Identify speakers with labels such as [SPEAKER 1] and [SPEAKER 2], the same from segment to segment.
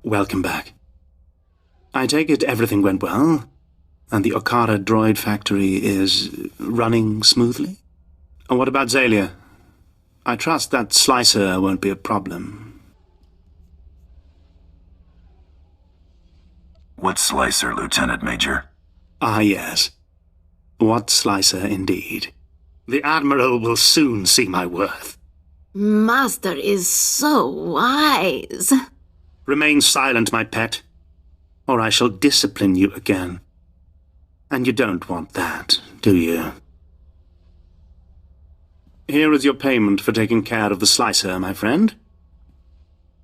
[SPEAKER 1] Welcome back. I take it everything went well, and the Okara droid factory is running smoothly? And what about Xalia? I trust that Slicer won't be a problem.
[SPEAKER 2] What Slicer, Lieutenant Major?
[SPEAKER 1] Ah, yes. What Slicer, indeed. The Admiral will soon see my worth.
[SPEAKER 3] Master is so wise.
[SPEAKER 1] Remain silent, my pet, or I shall discipline you again. And you don't want that, do you? Here is your payment for taking care of the Slicer, my friend.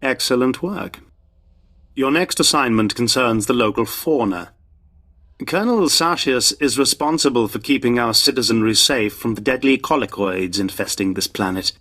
[SPEAKER 1] Excellent work. Your next assignment concerns the local fauna. Colonel Sartius is responsible for keeping our citizenry safe from the deadly colicoids infesting this planet.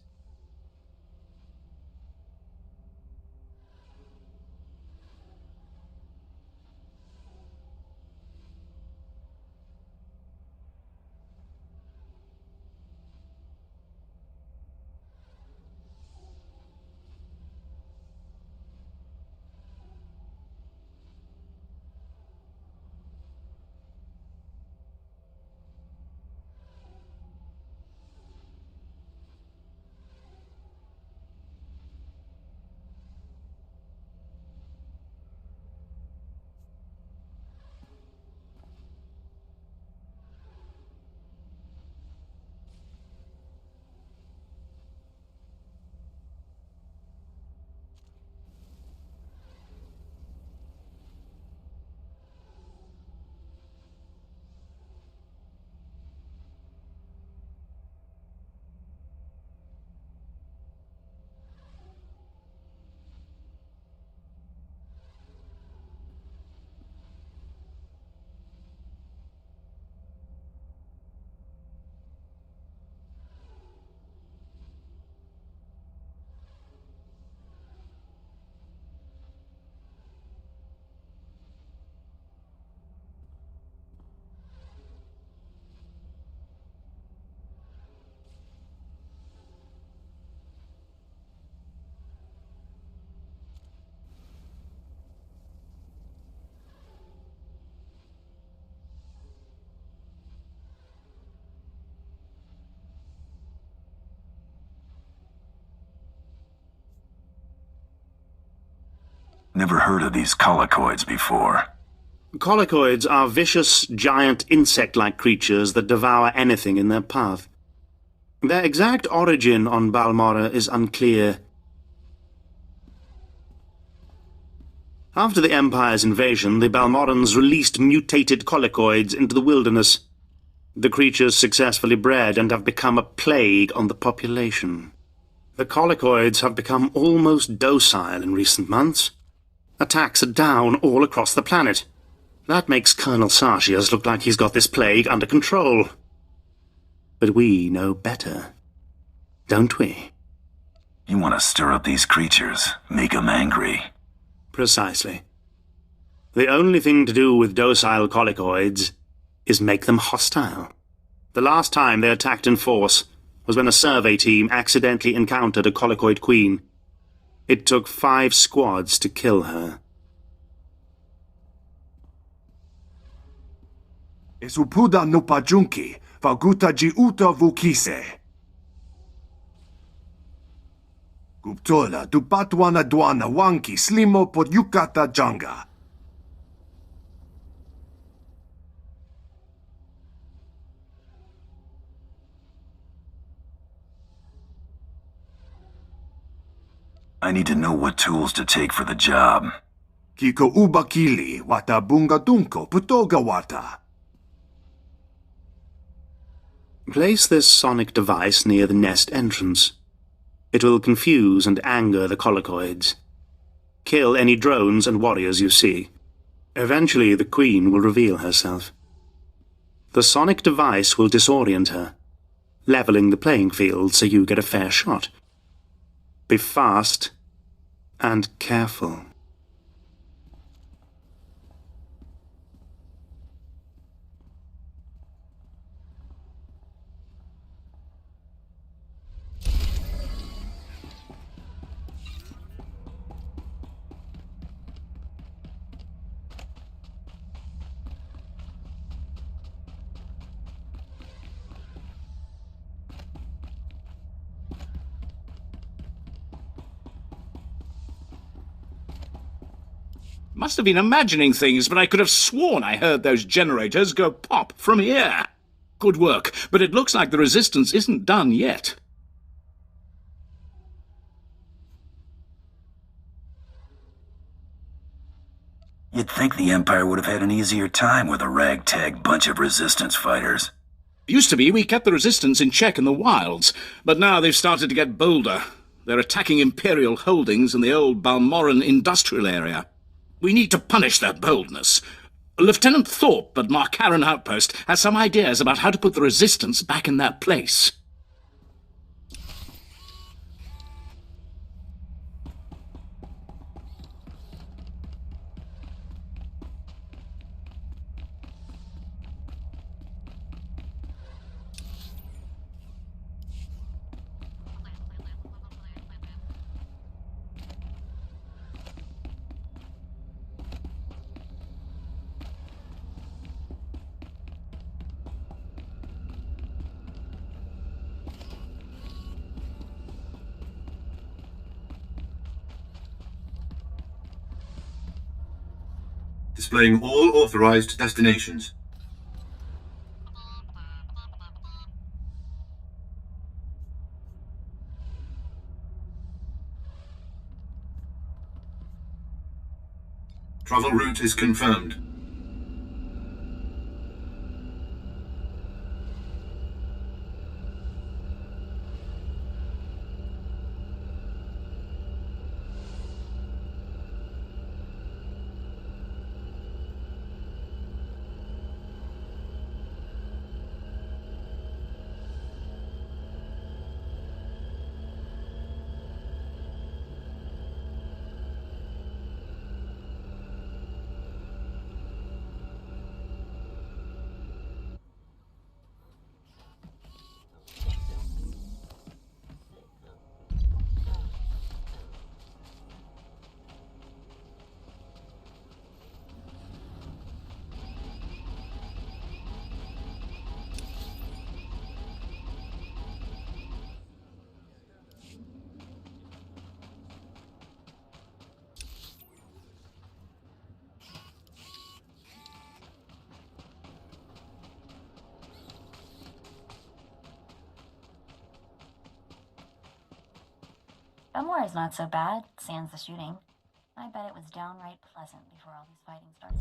[SPEAKER 2] Never heard of these colicoids before.
[SPEAKER 1] Colicoids are vicious, giant insect-like creatures that devour anything in their path. Their exact origin on Balmorra is unclear. After the Empire's invasion, the Balmorrans released mutated colicoids into the wilderness. The creatures successfully bred and have become a plague on the population. The colicoids have become almost docile in recent months. Attacks are down all across the planet. That makes Colonel Sartius look like he's got this plague under control. But we know better, don't we?
[SPEAKER 2] You want to stir up these creatures, make them angry.
[SPEAKER 1] Precisely. The only thing to do with docile colicoids is make them hostile. The last time they attacked in force was when a survey team accidentally encountered a colicoid queen. It took 5 squads to kill her.
[SPEAKER 4] Esupuda no pajunki, vaguta jiuta vukise. Guptola dupatwana dwana wanki slimo podyukata janga.
[SPEAKER 2] I need to know what tools to take for the job.
[SPEAKER 4] Kiko ubakili wata bunga dunko putoga wata.
[SPEAKER 1] Place this sonic device near the nest entrance. It will confuse and anger the colicoids. Kill any drones and warriors you see. Eventually the queen will reveal herself. The sonic device will disorient her, leveling the playing field so you get a fair shot. Be fast and careful.
[SPEAKER 5] Must have been imagining things, but I could have sworn I heard those generators go pop from here. Good work, but it looks like the resistance isn't done yet.
[SPEAKER 2] You'd think the Empire would have had an easier time with a ragtag bunch of resistance fighters.
[SPEAKER 5] Used to be we kept the resistance in check in the wilds, but now they've started to get bolder. They're attacking Imperial holdings in the old Balmoran industrial area. We need to punish their boldness. Lieutenant Thorpe at Markaran Outpost has some ideas about how to put the resistance back in their place.
[SPEAKER 6] Displaying all authorized destinations. Travel route is confirmed.
[SPEAKER 7] Balmora's not so bad, sans the shooting. I bet it was downright pleasant before all these fighting started.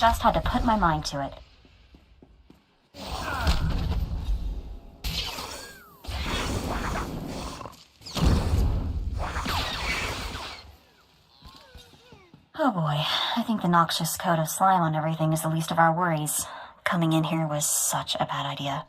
[SPEAKER 7] Just had to put my mind to it. Oh boy, I think the noxious coat of slime on everything is the least of our worries. Coming in here was such a bad idea.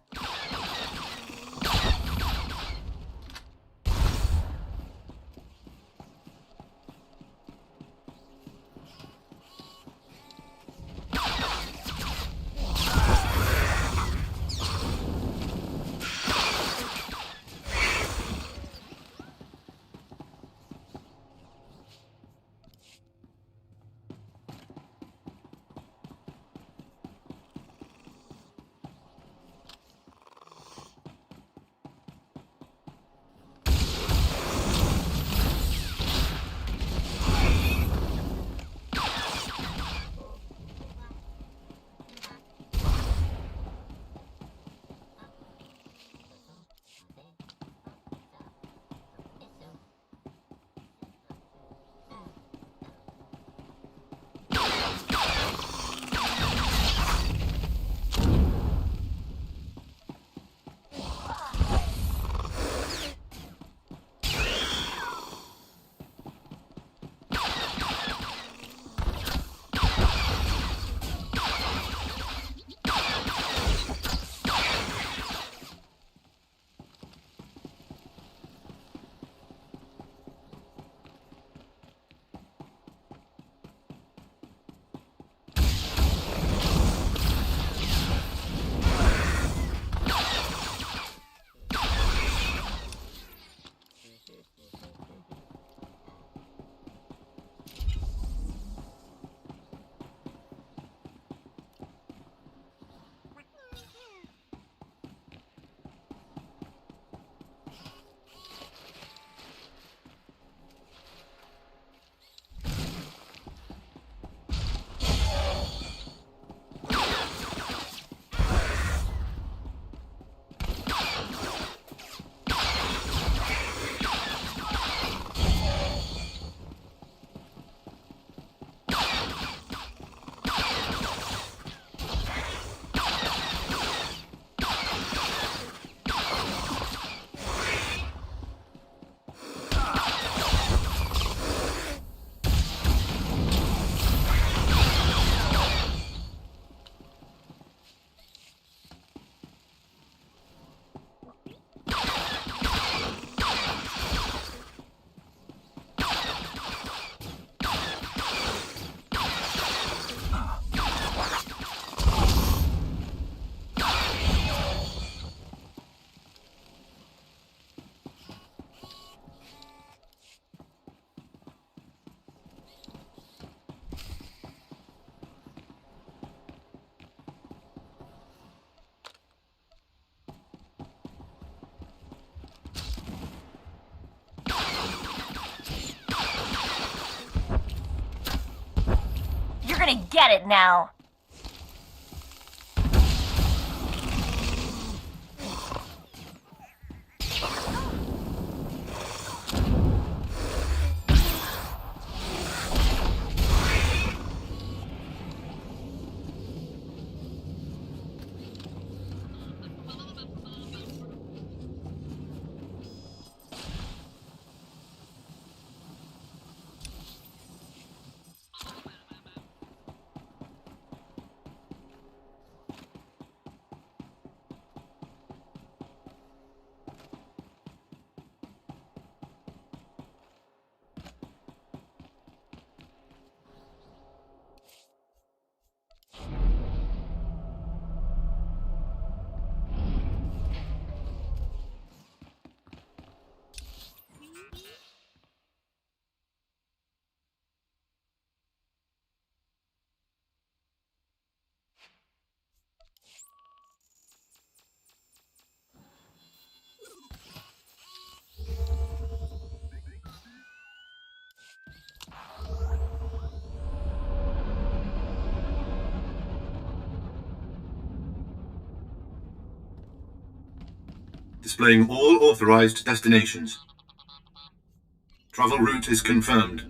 [SPEAKER 7] Gonna get it now.
[SPEAKER 6] Displaying all authorized destinations. Travel route is confirmed.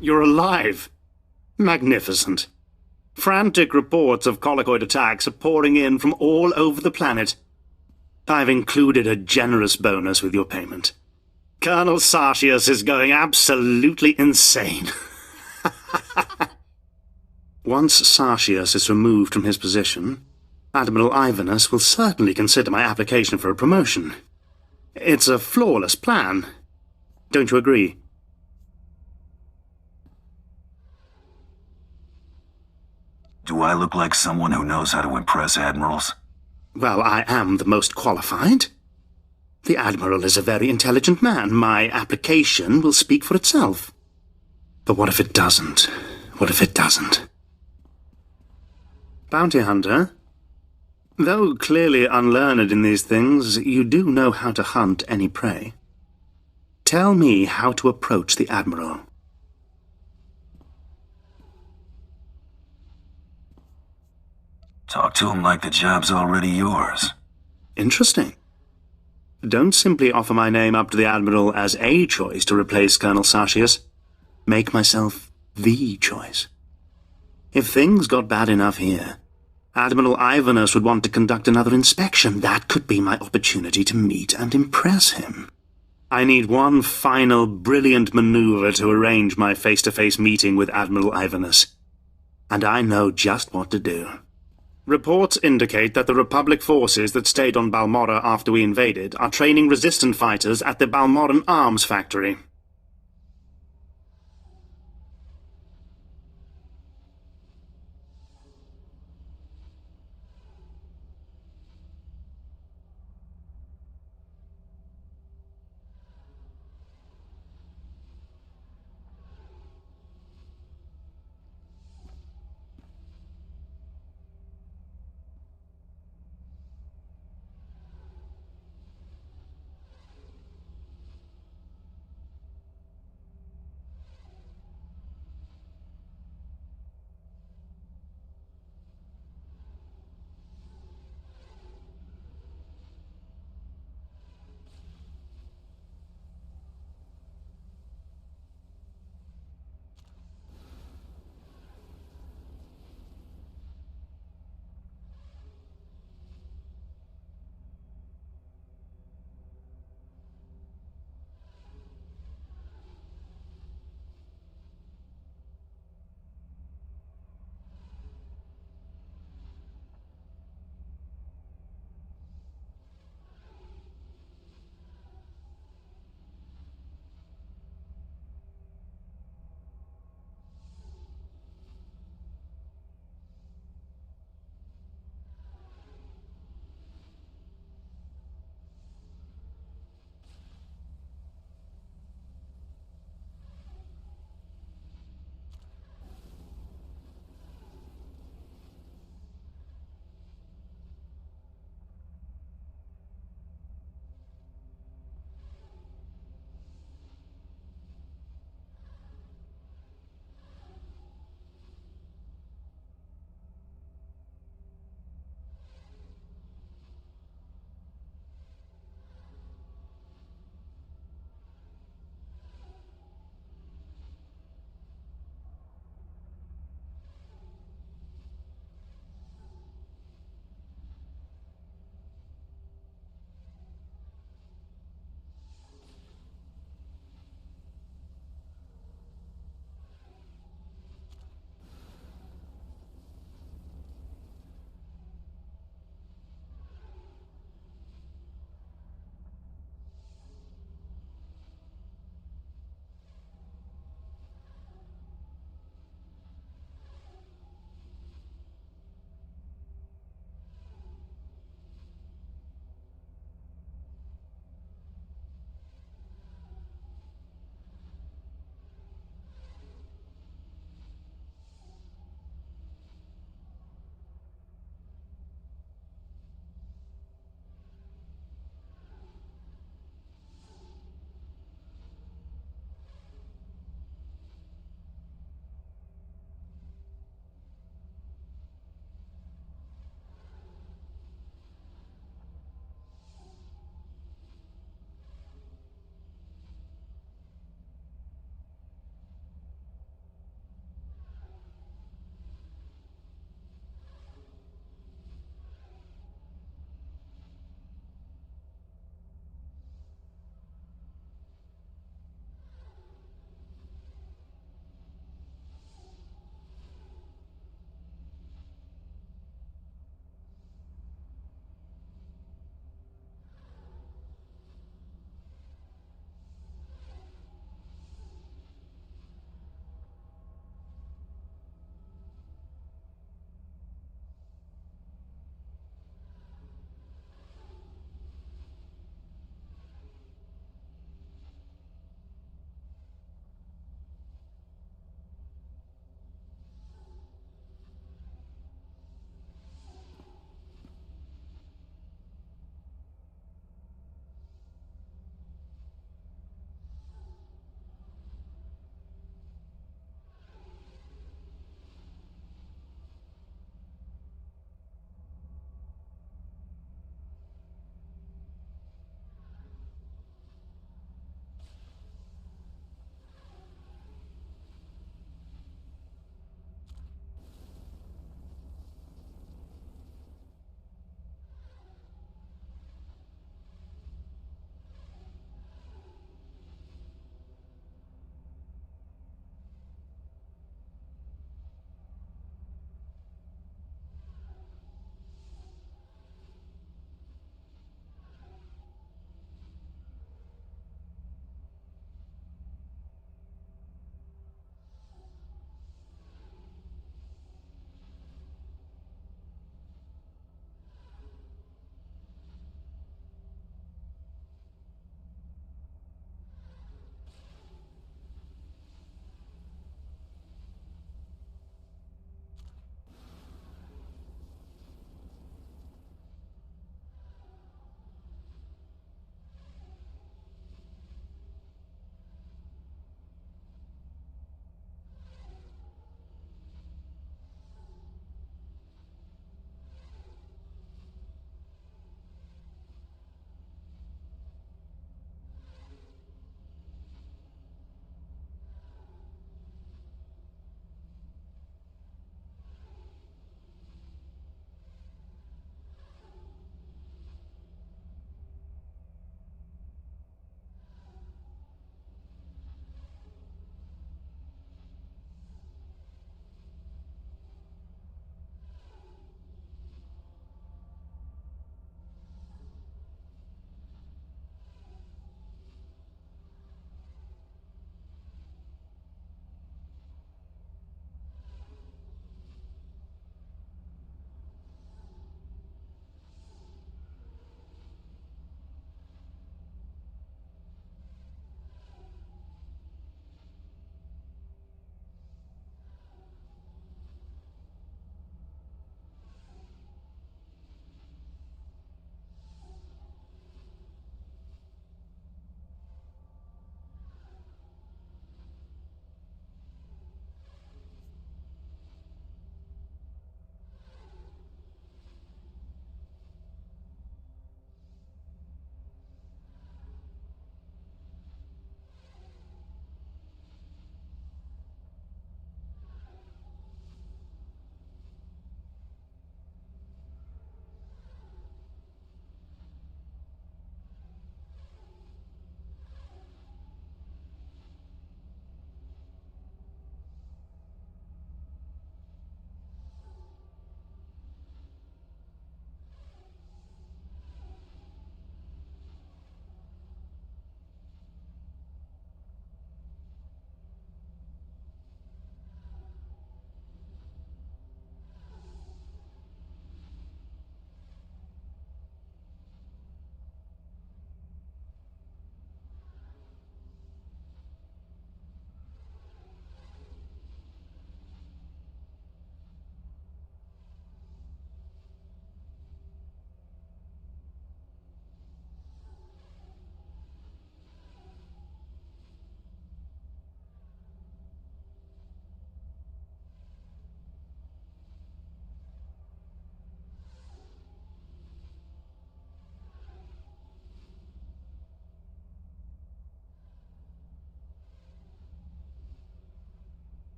[SPEAKER 1] You're alive. Magnificent. Frantic reports of colicoid attacks are pouring in from all over the planet. I've included a generous bonus with your payment. Colonel Sartius is going absolutely insane. Once Sartius is removed from his position, Admiral Ivanus will certainly consider my application for a promotion. It's a flawless plan. Don't you agree?
[SPEAKER 2] Do I look like someone who knows how to impress admirals?
[SPEAKER 1] Well, I am the most qualified. The Admiral is a very intelligent man. My application will speak for itself. But what if it doesn't? What if it doesn't? Bounty Hunter, though clearly unlearned in these things, you do know how to hunt any prey. Tell me how to approach the Admiral.
[SPEAKER 2] Talk to him like the job's already yours.
[SPEAKER 1] Interesting. Don't simply offer my name up to the Admiral as a choice to replace Colonel Sartius. Make myself the choice. If things got bad enough here, Admiral Ivanus would want to conduct another inspection. That could be my opportunity to meet and impress him. I need one final brilliant maneuver to arrange my face-to-face meeting with Admiral Ivanus. And I know just what to do. Reports indicate that the Republic forces that stayed on Balmorra after we invaded are training resistant fighters at the Balmorran Arms Factory.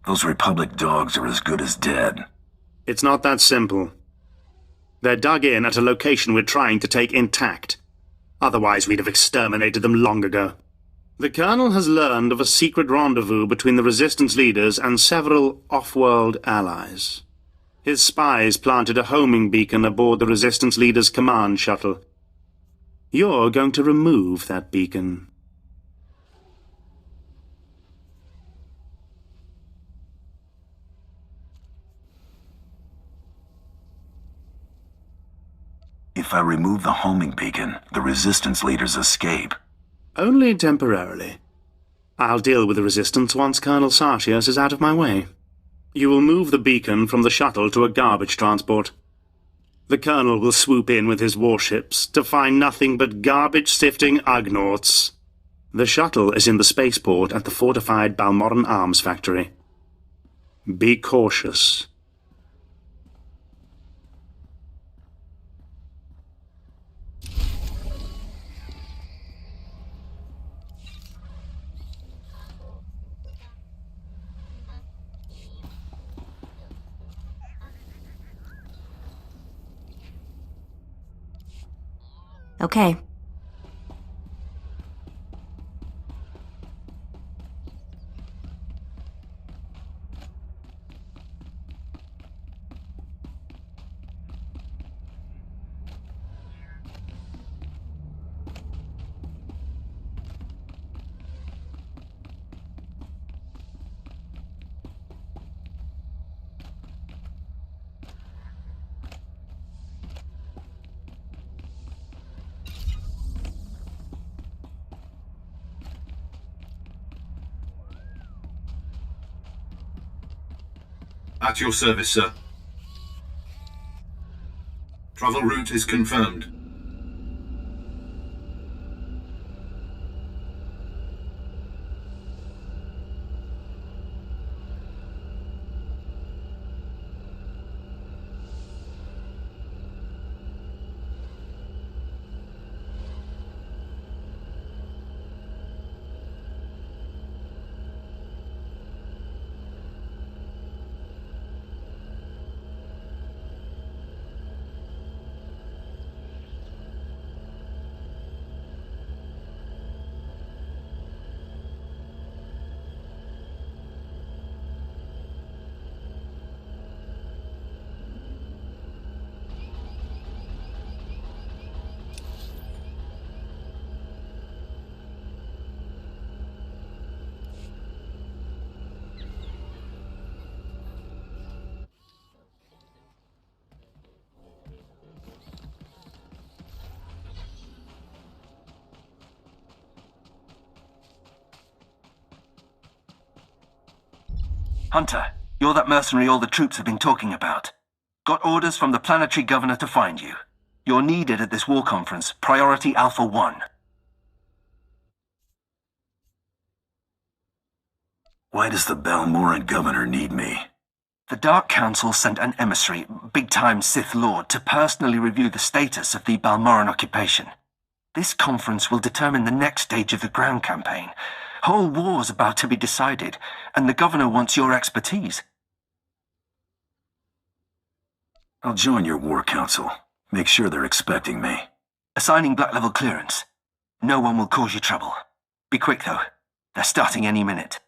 [SPEAKER 2] Those Republic dogs are as good as dead.
[SPEAKER 1] It's not that simple. They're dug in at a location we're trying to take intact. Otherwise, we'd have exterminated them long ago. The Colonel has learned of a secret rendezvous between the Resistance leaders and several off-world allies. His spies planted a homing beacon aboard the Resistance leaders' command shuttle. You're going to remove that beacon.
[SPEAKER 2] If I remove the homing beacon, the Resistance leaders escape.
[SPEAKER 1] Only temporarily. I'll deal with the Resistance once Colonel Sartius is out of my way. You will move the beacon from the shuttle to a garbage transport. The Colonel will swoop in with his warships to find nothing but garbage-sifting Ugnaughts. The shuttle is in the spaceport at the fortified Balmoran Arms Factory. Be cautious.
[SPEAKER 7] Okay.
[SPEAKER 6] At your service, sir. Travel route is confirmed.
[SPEAKER 2] Hunter, you're that mercenary all the troops have been talking about. Got orders from the planetary governor to find you. You're needed at this war conference, Priority Alpha 1. Why does the Balmoran governor need me? The Dark Council sent an emissary, big-time Sith Lord, to personally review the status of the Balmoran occupation. This conference will determine the next stage of the ground campaign. Whole war's about to be decided, and the governor wants your expertise. I'll join your war council. Make sure they're expecting me. Assigning black level clearance. No one will cause you trouble. Be quick, though. They're starting any minute.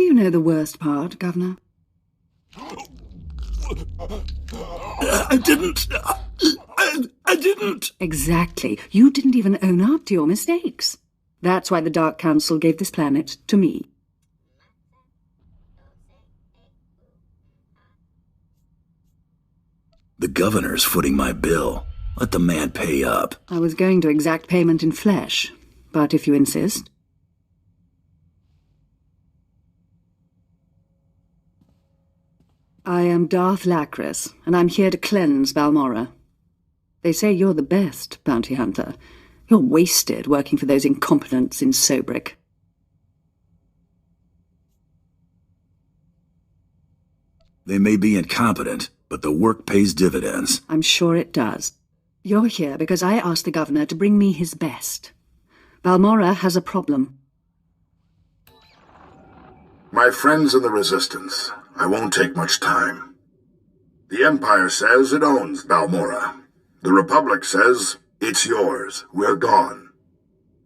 [SPEAKER 8] you know the worst part, Governor?
[SPEAKER 4] I didn't. I didn't.
[SPEAKER 8] Exactly. You didn't even own up to your mistakes. That's why the Dark Council gave this planet to me.
[SPEAKER 9] The governor's footing my bill. Let the man pay up.
[SPEAKER 8] I was going to exact payment in flesh, but if you insist... I am Darth Lacris, and I'm here to cleanse Balmorra. They say you're the best bounty hunter. You're wasted working for those incompetents in Sobrik.
[SPEAKER 9] They may be incompetent, but the work pays dividends.
[SPEAKER 8] I'm sure it does. You're here because I asked the governor to bring me his best. Balmorra has a problem.
[SPEAKER 10] My friends in the Resistance, I won't take much time. The Empire says it owns Balmorra. The Republic says it's yours. We're gone.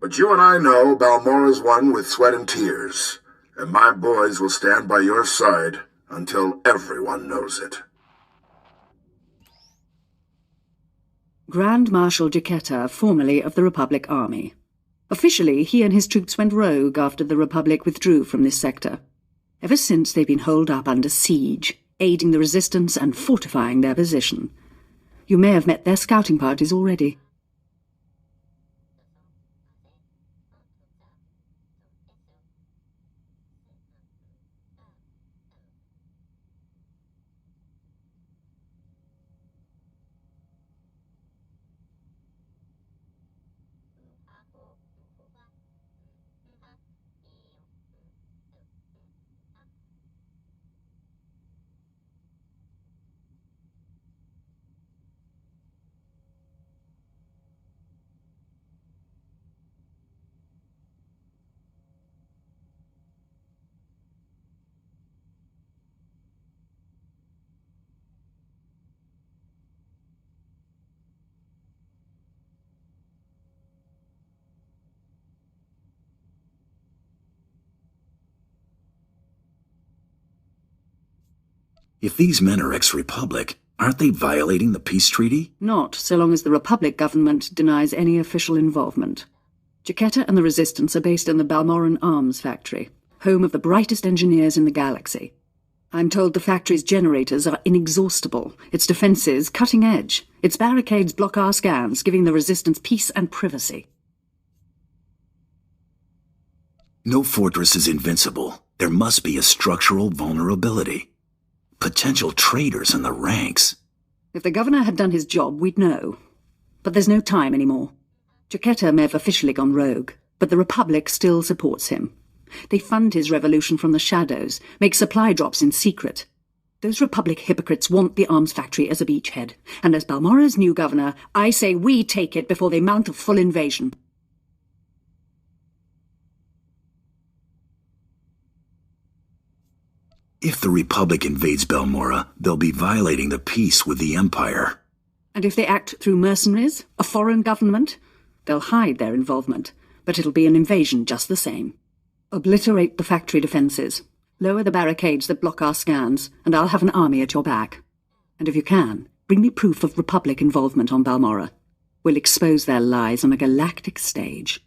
[SPEAKER 10] But you and I know Balmorra's won with sweat and tears, and my boys will stand by your side until everyone knows it.
[SPEAKER 8] Grand Marshal Jaquetta, formerly of the Republic Army. Officially, he and his troops went rogue after the Republic withdrew from this sector. Ever since, they've been holed up under siege, aiding the Resistance and fortifying their position. You may have met their scouting parties already.
[SPEAKER 9] If these men are ex-Republic, aren't they violating the peace treaty?
[SPEAKER 8] Not so long as the Republic government denies any official involvement. Jaquetta and the Resistance are based in the Balmorran Arms Factory, home of the brightest engineers in the galaxy. I'm told the factory's generators are inexhaustible, its defenses cutting edge, its barricades block our scans, giving the Resistance peace and privacy.
[SPEAKER 9] No fortress is invincible. There must be a structural vulnerability. Potential traitors in the ranks.
[SPEAKER 8] If the governor had done his job, we'd know. But there's no time anymore. Jaquetta may have officially gone rogue, but the Republic still supports him. They fund his revolution from the shadows, make supply drops in secret. Those Republic hypocrites want the arms factory as a beachhead, and as Balmorra's new governor, I say we take it before they mount a full invasion.
[SPEAKER 9] If the Republic invades Balmorra, they'll be violating the peace with the Empire.
[SPEAKER 8] And if they act through mercenaries, a foreign government, they'll hide their involvement, but it'll be an invasion just the same. Obliterate the factory defences, lower the barricades that block our scans, and I'll have an army at your back. And if you can, bring me proof of Republic involvement on Balmorra. We'll expose their lies on a galactic stage.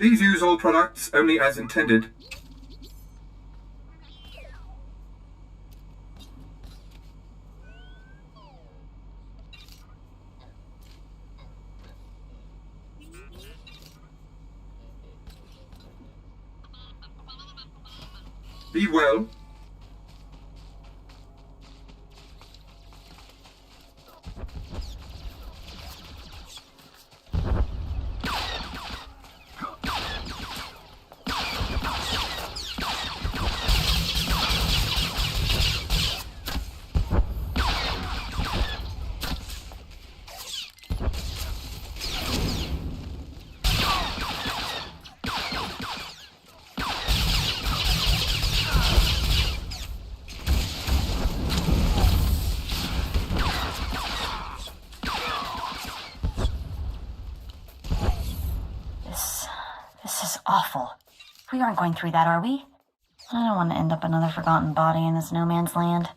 [SPEAKER 11] Please use all products only as intended. Be well.
[SPEAKER 7] This is awful. We aren't going through that, are we? I don't want to end up another forgotten body in this no man's land.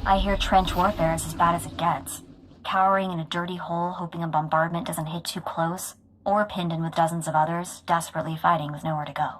[SPEAKER 7] I hear trench warfare is as bad as it gets. Cowering in a dirty hole, hoping a bombardment doesn't hit too close, or pinned in with dozens of others, desperately fighting with nowhere to go.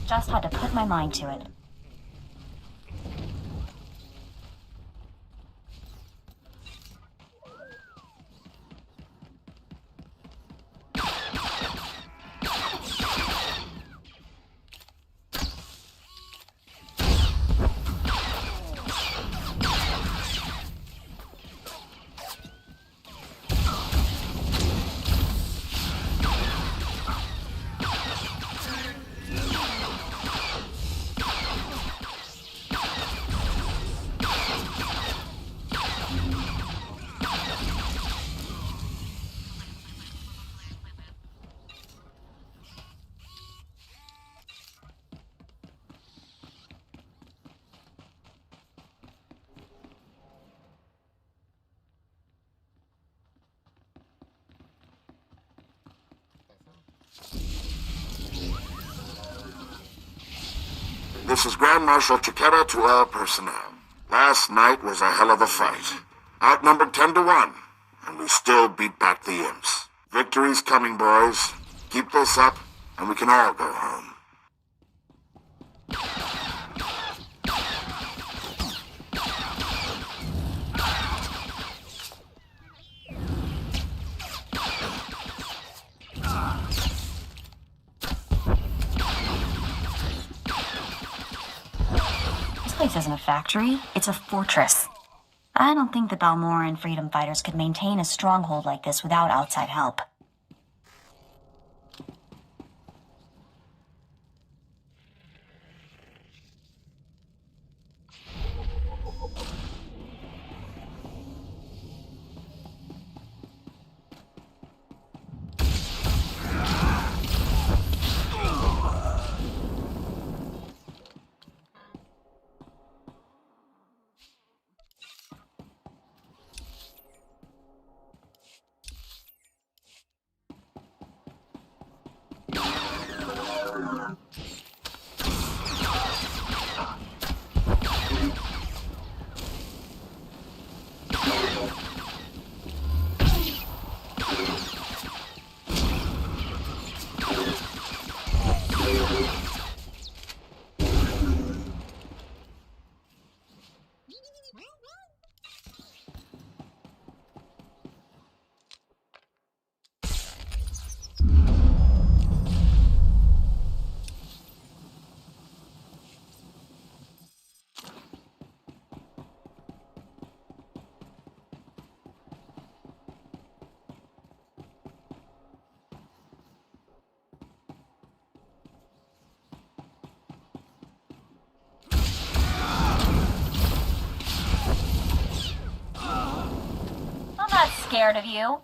[SPEAKER 7] Just had to put my mind to it.
[SPEAKER 10] This is Grand Marshal Chiquetta to all personnel. Last night was a hell of a fight. Outnumbered 10 to 1, and we still beat back the imps. Victory's coming, boys. Keep this up, and we can all go home.
[SPEAKER 7] This isn't a factory, it's a fortress. I don't think the Balmoran freedom fighters could maintain a stronghold like this without outside help. Scared of you.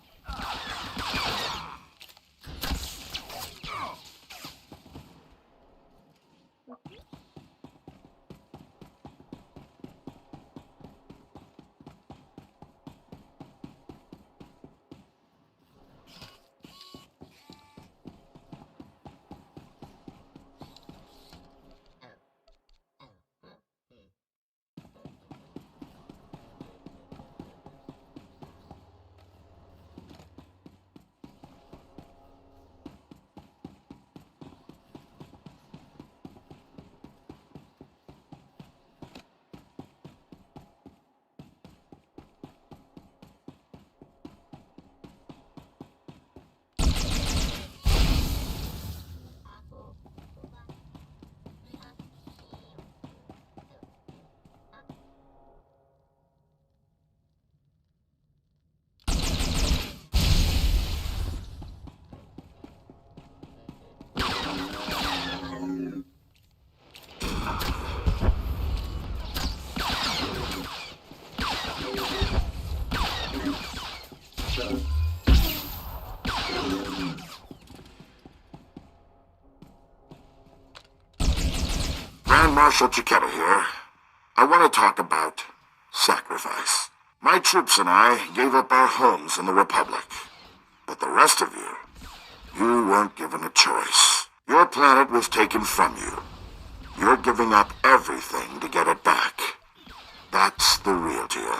[SPEAKER 10] Grand Marshal Chiquetta here. I want to talk about sacrifice. My troops and I gave up our homes in the Republic. But the rest of you weren't given a choice. Your planet was taken from you. You're giving up everything to get it back. That's the real deal.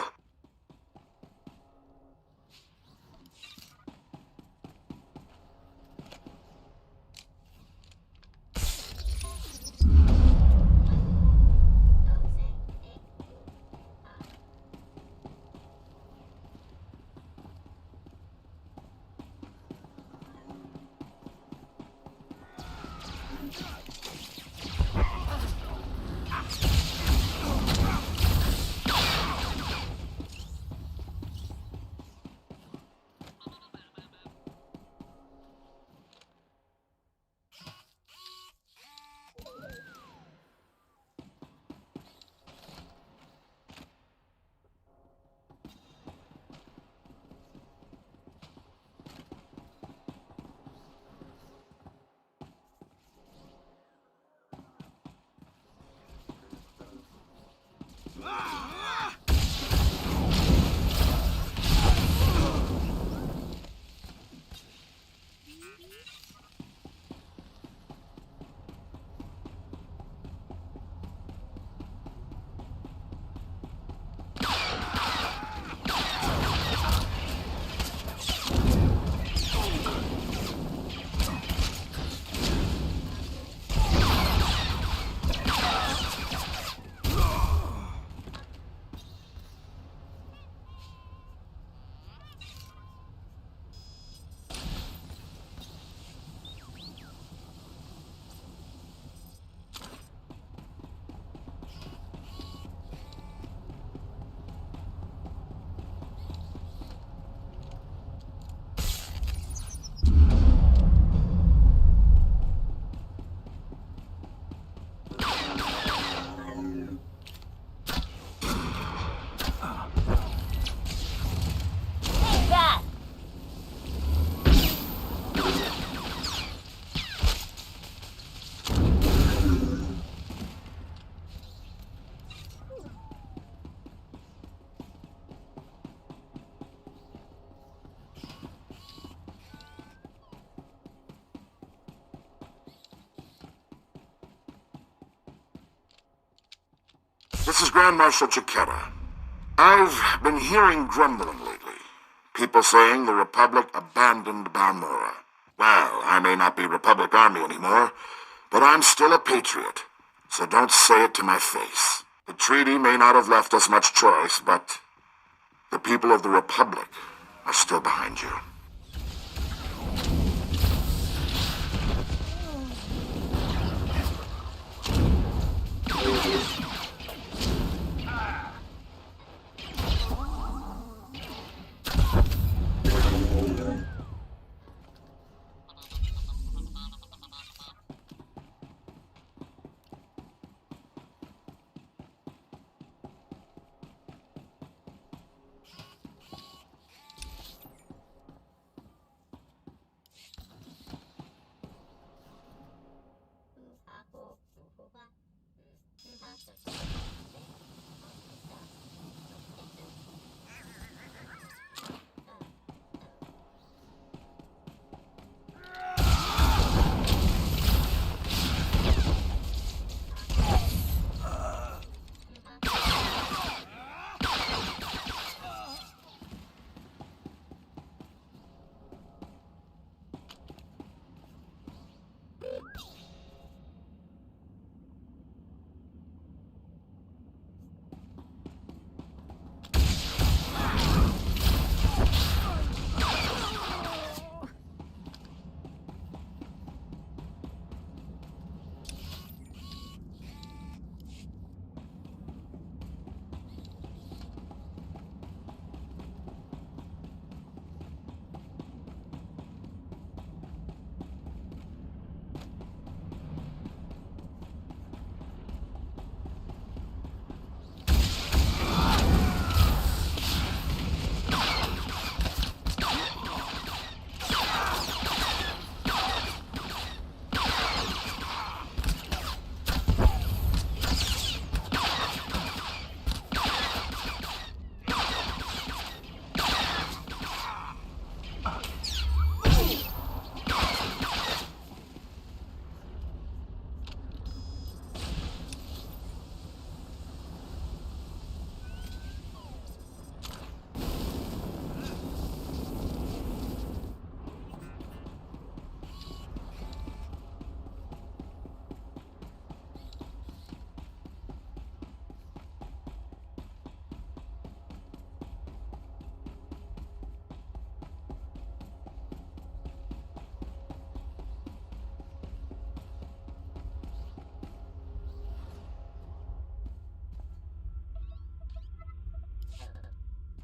[SPEAKER 10] This is Grand Marshal Chiquetta. I've been hearing grumbling lately. People saying the Republic abandoned Balmora. Well, I may not be Republic Army anymore, but I'm still a patriot. So don't say it to my face. The treaty may not have left us much choice, but the people of the Republic are still behind you.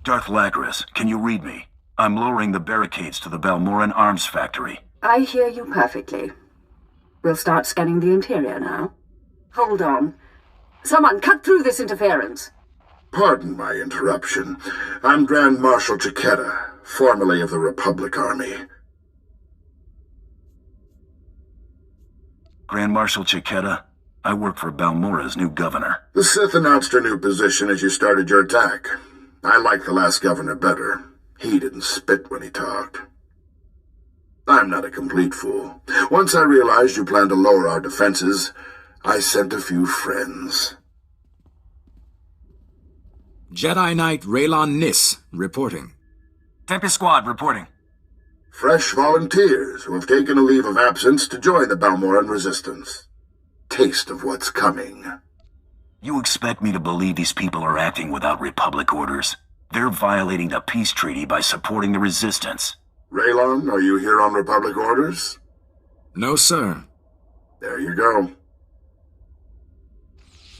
[SPEAKER 9] Darth Lacris, can you read me? I'm lowering the barricades to the Balmoran Arms Factory.
[SPEAKER 8] I hear you perfectly. We'll start scanning the interior now. Hold on. Someone cut through this interference.
[SPEAKER 10] Pardon my interruption. I'm Grand Marshal Chiquetta, formerly of the Republic Army.
[SPEAKER 9] Grand Marshal Chiquetta, I work for Balmora's new governor.
[SPEAKER 10] The Sith announced her new position as you started your attack. I liked the last governor better. He didn't spit when he talked. I'm not a complete fool. Once I realized you planned to lower our defenses, I sent a few friends.
[SPEAKER 12] Jedi Knight Raylon Nis, reporting.
[SPEAKER 2] Tempest Squad, reporting.
[SPEAKER 10] Fresh volunteers who have taken a leave of absence to join the Balmoran Resistance. Taste of what's coming.
[SPEAKER 9] You expect me to believe these people are acting without Republic orders? They're violating the peace treaty by supporting the Resistance.
[SPEAKER 10] Raylon, are you here on Republic orders?
[SPEAKER 12] No, sir.
[SPEAKER 10] There you go.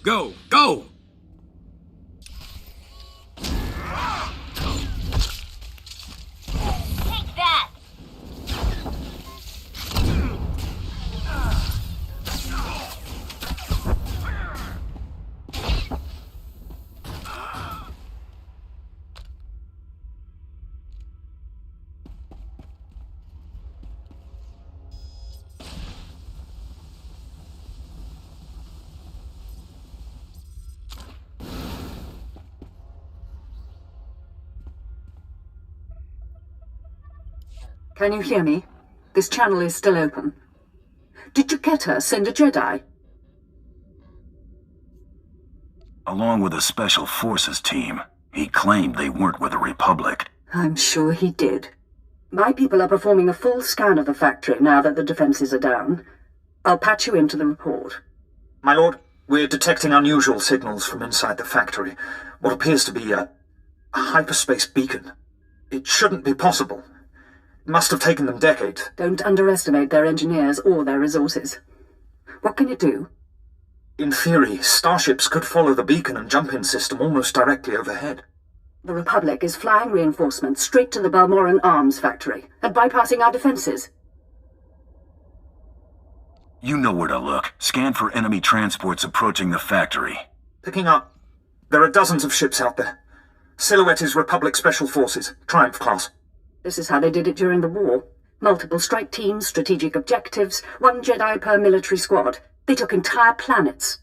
[SPEAKER 12] Go! Go!
[SPEAKER 7] Take that!
[SPEAKER 8] Can you hear me? This channel is still open. Did Chiquetta send a Jedi?
[SPEAKER 9] along with a special forces team. He claimed they weren't with the Republic.
[SPEAKER 8] I'm sure he did. My people are performing a full scan of the factory now that the defenses are down. I'll patch you into the report.
[SPEAKER 13] My lord, we're detecting unusual signals from inside the factory. What appears to be a hyperspace beacon. It shouldn't be possible. It must have taken them decades.
[SPEAKER 8] Don't underestimate their engineers or their resources. What can you do?
[SPEAKER 13] In theory, starships could follow the beacon and jump-in system almost directly overhead.
[SPEAKER 8] The Republic is flying reinforcements straight to the Balmoran arms factory and bypassing our defenses.
[SPEAKER 9] You know where to look. Scan for enemy transports approaching the factory.
[SPEAKER 13] Picking up. There are dozens of ships out there. Silhouette is Republic Special Forces, Triumph class.
[SPEAKER 8] This is how they did it during the war. Multiple strike teams, strategic objectives, 1 Jedi per military squad. They took entire planets.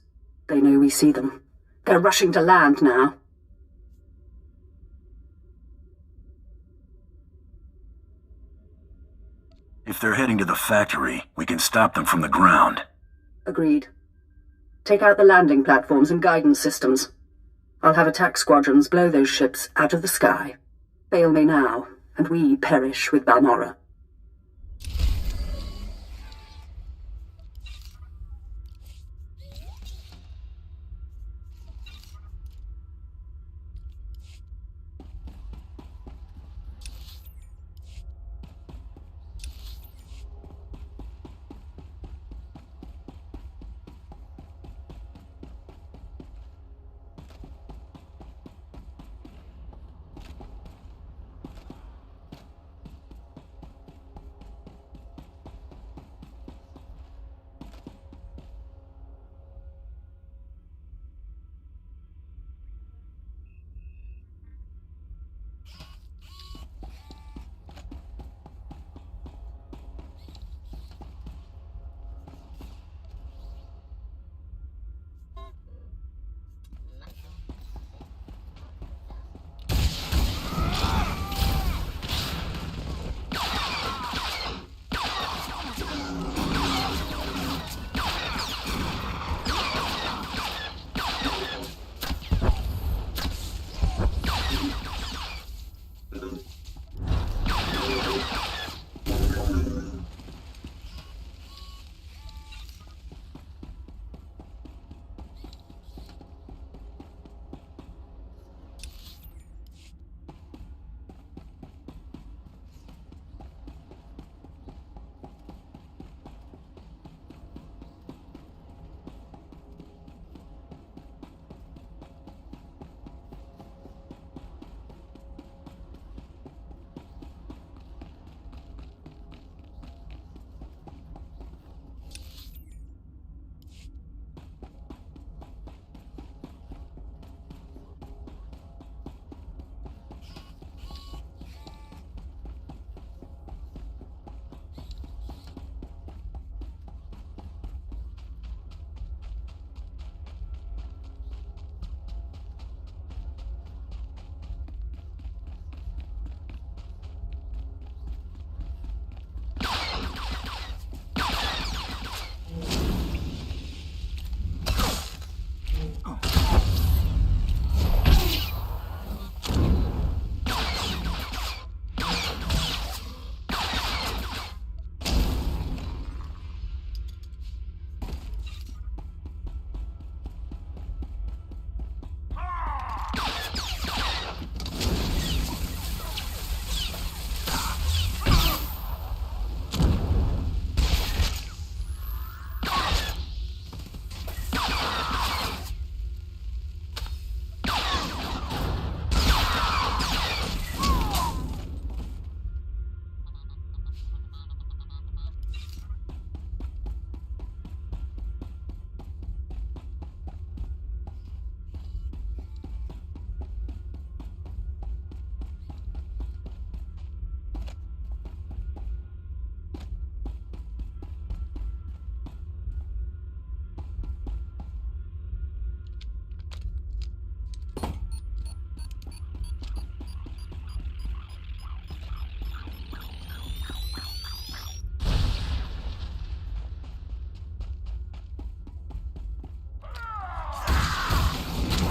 [SPEAKER 8] They know we see them. They're rushing to land now.
[SPEAKER 9] If they're heading to the factory, we can stop them from the ground.
[SPEAKER 8] Agreed. Take out the landing platforms and guidance systems. I'll have attack squadrons blow those ships out of the sky. Fail me now, and we perish with Balmorra.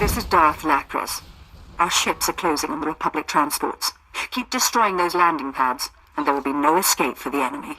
[SPEAKER 8] This is Darth Lacros. Our ships are closing on the Republic transports. Keep destroying those landing pads, and there will be no escape for the enemy.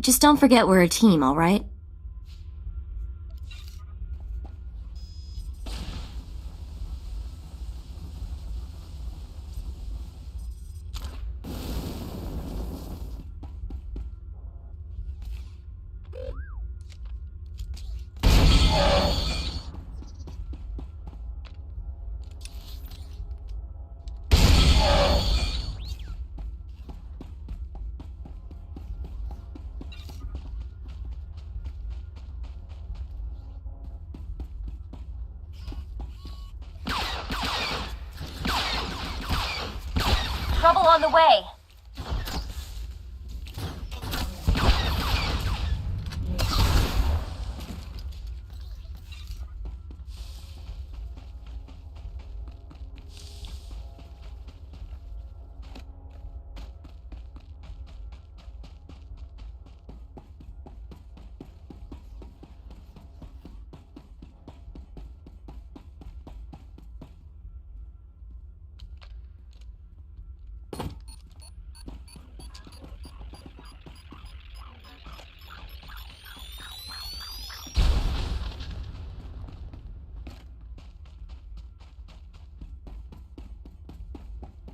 [SPEAKER 7] Just don't forget we're a team, all right? Trouble on the way.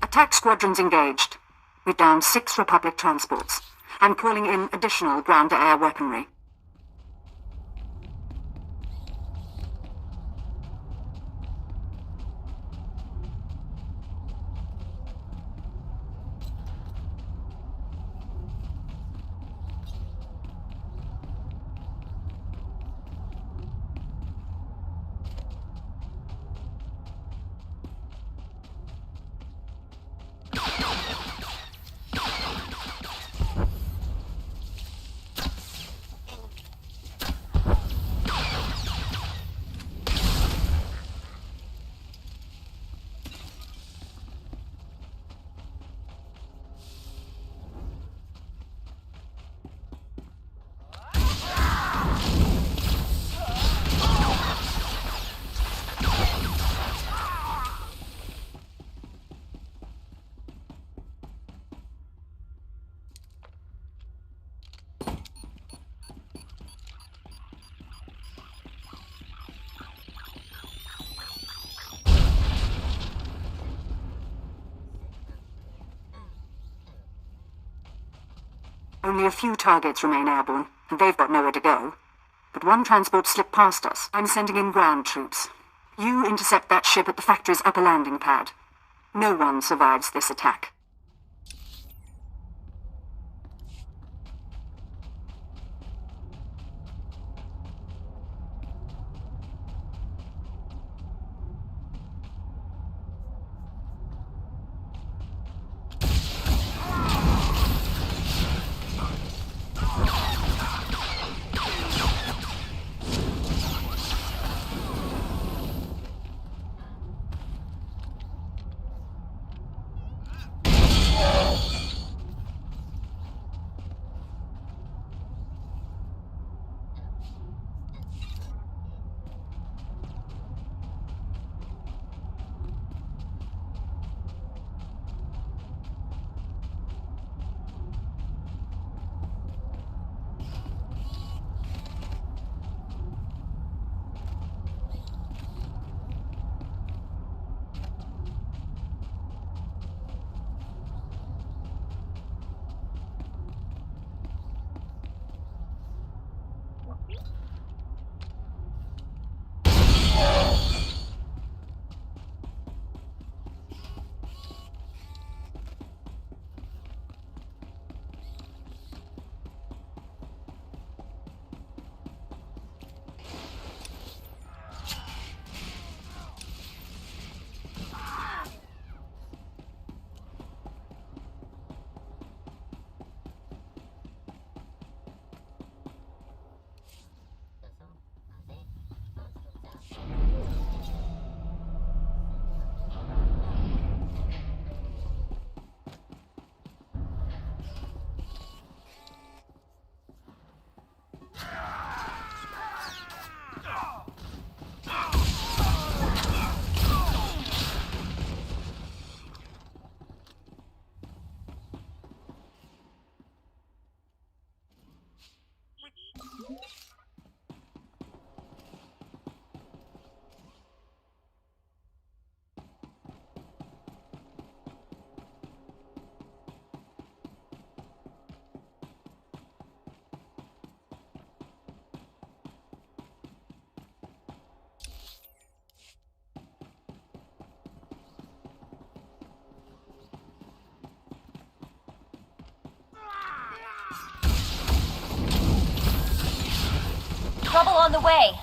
[SPEAKER 8] Attack squadrons engaged. We're down 6 Republic transports. I'm calling in additional ground-to-air weaponry. Only a few targets remain airborne, and they've got nowhere to go. But one transport slipped past us. I'm sending in ground troops. You intercept that ship at the factory's upper landing pad. No one survives this attack.
[SPEAKER 7] Trouble on the way.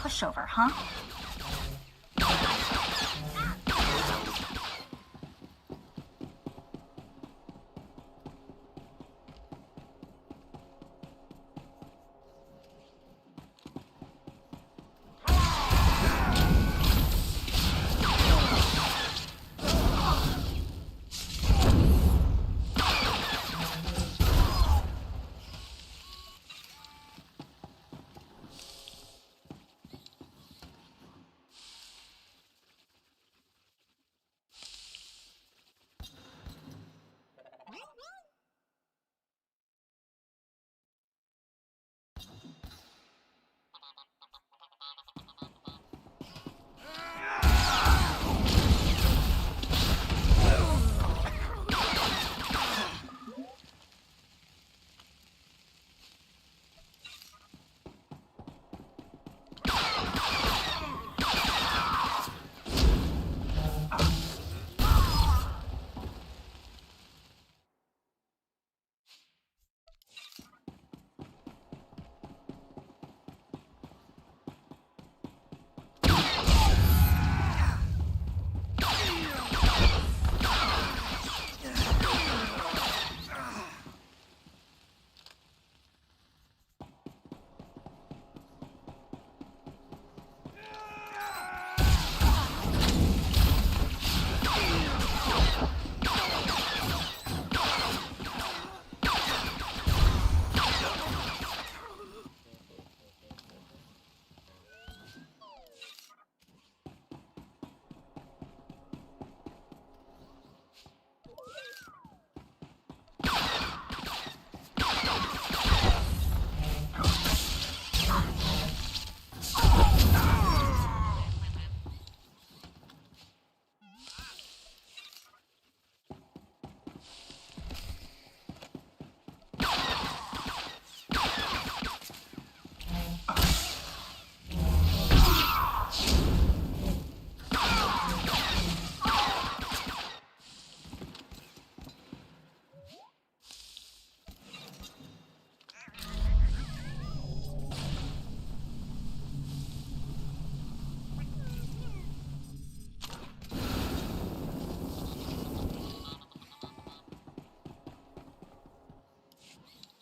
[SPEAKER 7] Pushover, huh?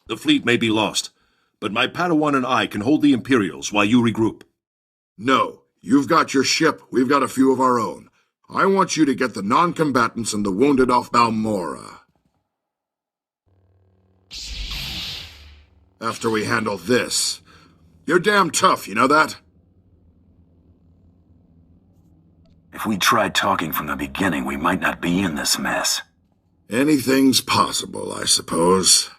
[SPEAKER 14] The fleet may be lost, but my Padawan and I can hold the Imperials while you regroup.
[SPEAKER 10] No, you've got your ship, we've got a few of our own. I want you to get the non-combatants and the wounded off Balmora. After we handle this. You're damn tough, you know that?
[SPEAKER 9] If we tried talking from the beginning, we might not be in this mess.
[SPEAKER 10] Anything's possible, I suppose.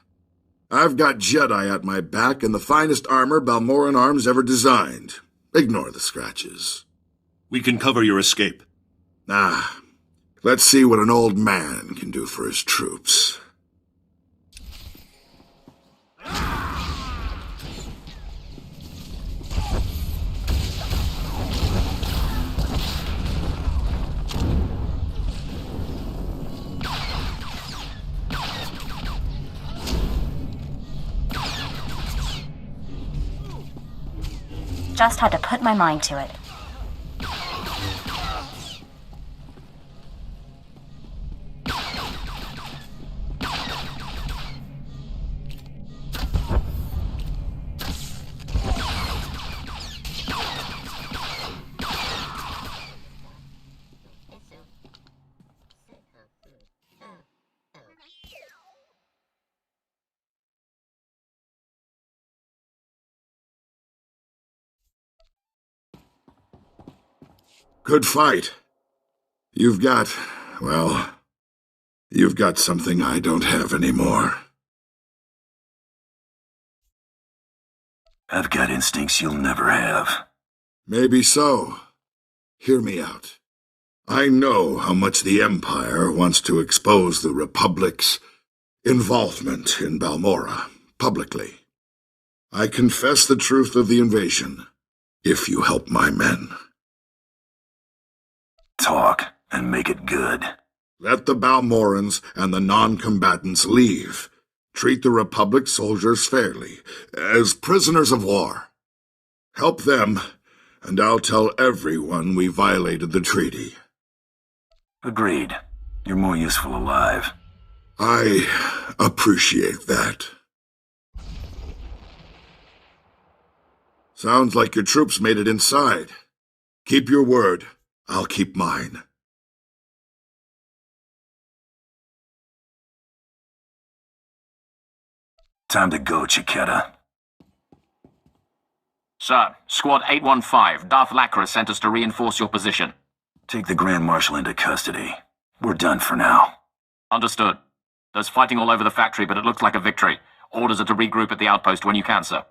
[SPEAKER 10] I've got Jedi at my back and the finest armor Balmoran Arms ever designed. Ignore the scratches.
[SPEAKER 14] We can cover your escape.
[SPEAKER 10] Let's see what an old man can do for his troops.
[SPEAKER 7] Just had to put my mind to it.
[SPEAKER 10] Good fight. You've got something I don't have anymore.
[SPEAKER 9] I've got instincts you'll never have.
[SPEAKER 10] Maybe so. Hear me out. I know how much the Empire wants to expose the Republic's involvement in Balmora publicly. I confess the truth of the invasion, if you help my men.
[SPEAKER 9] Talk, and make it good.
[SPEAKER 10] Let the Balmorans and the non-combatants leave. Treat the Republic soldiers fairly, as prisoners of war. Help them, and I'll tell everyone we violated the treaty.
[SPEAKER 9] Agreed. You're more useful alive.
[SPEAKER 10] I appreciate that. Sounds like your troops made it inside. Keep your word. I'll keep mine.
[SPEAKER 9] Time to go, Chiquetta.
[SPEAKER 15] Sir, Squad 815, Darth Lacra sent us to reinforce your position.
[SPEAKER 9] Take the Grand Marshal into custody. We're done for now.
[SPEAKER 15] Understood. There's fighting all over the factory, but it looks like a victory. Orders are to regroup at the outpost when you can, sir.